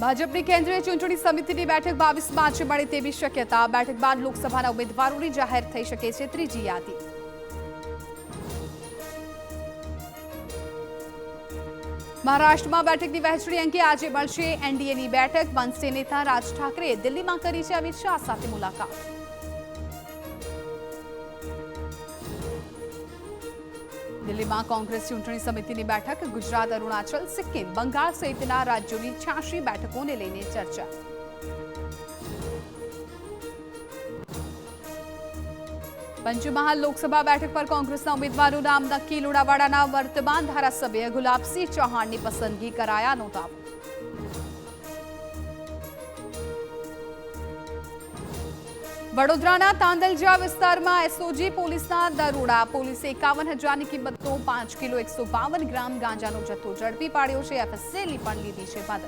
ભાજપની કેન્દ્રીય ચૂંટણી સમિતિની બેઠક 22 માર્ચે મળે તેવી શક્યતા. બેઠક બાદ લોકસભાના ઉમેદવારોની જાહેર થઈ શકે છે ત્રીજી યાદી. મહારાષ્ટ્રમાં બેઠકની વહેંચણી અંગે આજે મળશે એનડીએની બેઠક. બનશે નેતા રાજ ઠાકરેએ દિલ્હીમાં કરી છે અમિત શાહ સાથે મુલાકાત. દિલ્હીમાં કોંગ્રેસ ચૂંટણી સમિતિની બેઠક. ગુજરાત, અરુણાચલ, સિક્કિમ, બંગાળ સહિતના રાજ્યોની 86 બેઠકોને લઈને ચર્ચા. પંચમહાલ લોકસભા બેઠક પર કોંગ્રેસના ઉમેદવારનું નામ નક્કી. લુણાવાડાના વર્તમાન ધારાસભ્ય ગુલાબસિંહ ચૌહાણની પસંદગી કરાયાનો દાવો. વડોદરાના તાંદલજા વિસ્તારમાં એસઓજી પોલીસના દરોડા. પોલીસે 51,000ની કિંમતનો 5 કિલો 152 ગ્રામ ગાંજાનો જથ્થો ઝડપી પાડ્યો છે. એફએસએલની પણ લીધી છે મદદ.